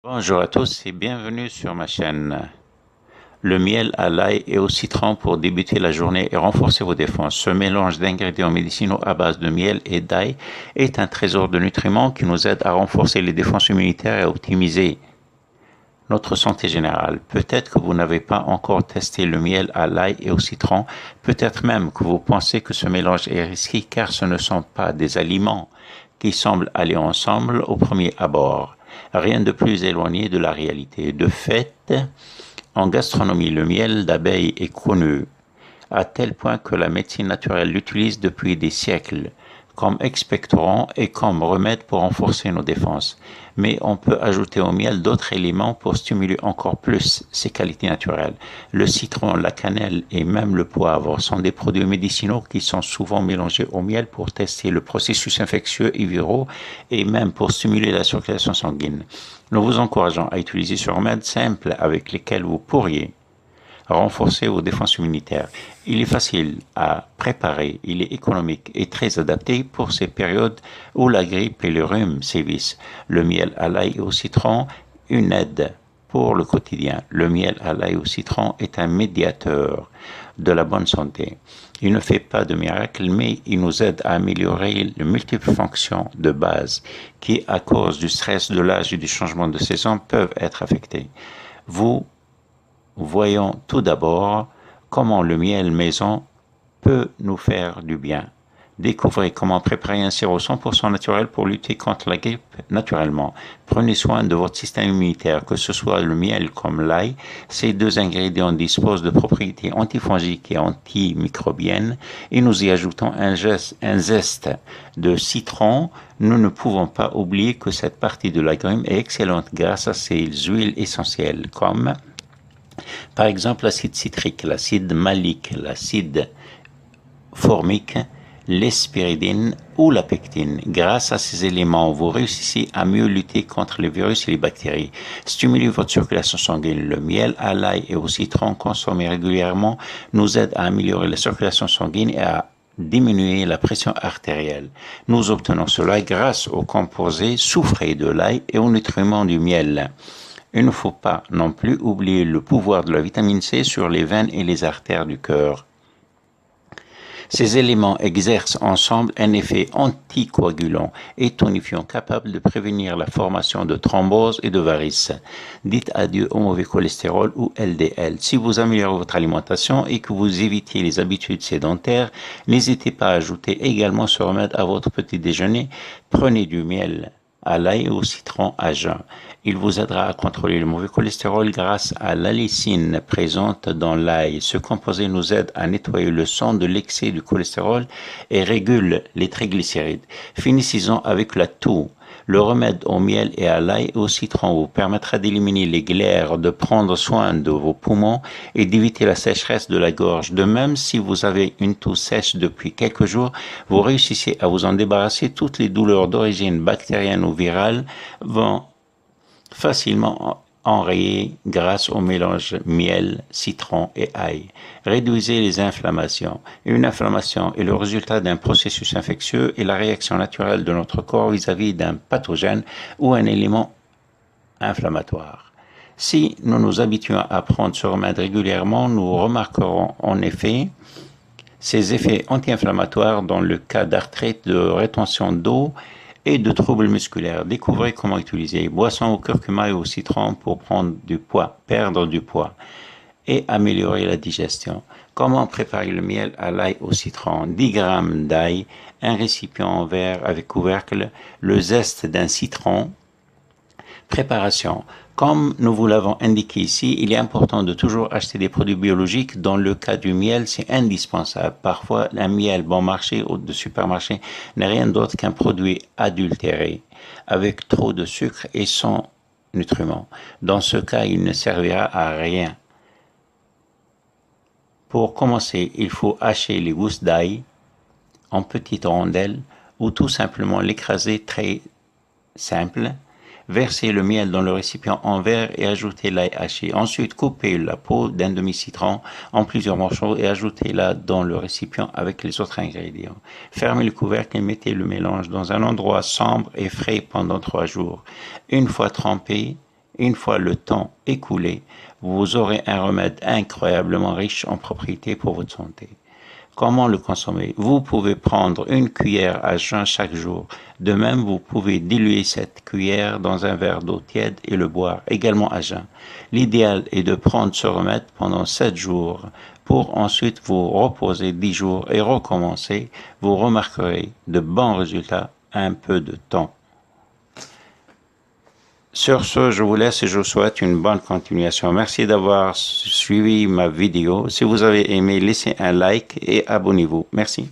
Bonjour à tous et bienvenue sur ma chaîne. Le miel à l'ail et au citron pour débuter la journée et renforcer vos défenses. Ce mélange d'ingrédients médicinaux à base de miel et d'ail est un trésor de nutriments qui nous aide à renforcer les défenses immunitaires et à optimiser notre santé générale. Peut-être que vous n'avez pas encore testé le miel à l'ail et au citron. Peut-être même que vous pensez que ce mélange est risqué car ce ne sont pas des aliments qui semblent aller ensemble au premier abord. Rien de plus éloigné de la réalité. De fait, en gastronomie, le miel d'abeille est connu à tel point que la médecine naturelle l'utilise depuis des siècles comme expectorant et comme remède pour renforcer nos défenses. Mais on peut ajouter au miel d'autres éléments pour stimuler encore plus ses qualités naturelles. Le citron, la cannelle et même le poivre sont des produits médicinaux qui sont souvent mélangés au miel pour tester le processus infectieux et viraux et même pour stimuler la circulation sanguine. Nous vous encourageons à utiliser ce remède simple avec lesquels vous pourriez renforcer vos défenses immunitaires. Il est facile à préparer, il est économique et très adapté pour ces périodes où la grippe et le rhume sévissent. Le miel à l'ail et au citron, une aide pour le quotidien. Le miel à l'ail et au citron est un médiateur de la bonne santé. Il ne fait pas de miracle, mais il nous aide à améliorer les multiples fonctions de base qui, à cause du stress, de l'âge et du changement de saison, peuvent être affectées. Voyons tout d'abord comment le miel maison peut nous faire du bien. Découvrez comment préparer un sirop 100% naturel pour lutter contre la grippe naturellement. Prenez soin de votre système immunitaire, que ce soit le miel comme l'ail. Ces deux ingrédients disposent de propriétés antifongiques et antimicrobiennes et nous y ajoutons un zeste de citron. Nous ne pouvons pas oublier que cette partie de l'agrume est excellente grâce à ses huiles essentielles comme par exemple l'acide citrique, l'acide malique, l'acide formique, l'hespéridine ou la pectine. Grâce à ces éléments, vous réussissez à mieux lutter contre les virus et les bactéries. Stimulez votre circulation sanguine. Le miel à l'ail et au citron consommé régulièrement nous aide à améliorer la circulation sanguine et à diminuer la pression artérielle. Nous obtenons cela grâce aux composés soufrés de l'ail et aux nutriments du miel. Il ne faut pas non plus oublier le pouvoir de la vitamine C sur les veines et les artères du cœur. Ces éléments exercent ensemble un effet anticoagulant et tonifiant capable de prévenir la formation de thromboses et de varices. Dites adieu au mauvais cholestérol ou LDL. Si vous améliorez votre alimentation et que vous évitez les habitudes sédentaires, n'hésitez pas à ajouter également ce remède à votre petit déjeuner. Prenez du miel à l'ail et au citron à jeun. Il vous aidera à contrôler le mauvais cholestérol grâce à l'allicine présente dans l'ail. Ce composé nous aide à nettoyer le sang de l'excès du cholestérol et régule les triglycérides. Finissons avec la toux. Le remède au miel et à l'ail et au citron vous permettra d'éliminer les glaires, de prendre soin de vos poumons et d'éviter la sécheresse de la gorge. De même, si vous avez une toux sèche depuis quelques jours, vous réussissez à vous en débarrasser. Toutes les douleurs d'origine bactérienne ou virale vont facilement enrayé grâce au mélange miel, citron et ail. Réduisez les inflammations. Une inflammation est le résultat d'un processus infectieux et la réaction naturelle de notre corps vis-à-vis d'un pathogène ou un élément inflammatoire. Si nous nous habituons à prendre ce remède régulièrement, nous remarquerons en effet ces effets anti-inflammatoires dans le cas d'arthrite, de rétention d'eau et de troubles musculaires. Découvrez comment utiliser boisson au curcuma et au citron pour prendre du poids, perdre du poids et améliorer la digestion. Comment préparer le miel à l'ail au citron? 10 g d'ail, un récipient en verre avec couvercle, le zeste d'un citron. Préparation. Comme nous vous l'avons indiqué ici, il est important de toujours acheter des produits biologiques. Dans le cas du miel, c'est indispensable. Parfois, un miel bon marché ou de supermarché n'est rien d'autre qu'un produit adultéré, avec trop de sucre et sans nutriments. Dans ce cas, il ne servira à rien. Pour commencer, il faut hacher les gousses d'ail en petites rondelles ou tout simplement l'écraser très simple. Versez le miel dans le récipient en verre et ajoutez l'ail haché. Ensuite, coupez la peau d'un demi-citron en plusieurs morceaux et ajoutez-la dans le récipient avec les autres ingrédients. Fermez le couvercle et mettez le mélange dans un endroit sombre et frais pendant 3 jours. Une fois trempé, Une fois le temps écoulé, vous aurez un remède incroyablement riche en propriétés pour votre santé. Comment le consommer? Vous pouvez prendre une cuillère à jeun chaque jour. De même, vous pouvez diluer cette cuillère dans un verre d'eau tiède et le boire également à jeun. L'idéal est de prendre ce remède pendant 7 jours pour ensuite vous reposer 10 jours et recommencer. Vous remarquerez de bons résultats en un peu de temps. Sur ce, je vous laisse et je vous souhaite une bonne continuation. Merci d'avoir suivi ma vidéo. Si vous avez aimé, laissez un like et abonnez-vous. Merci.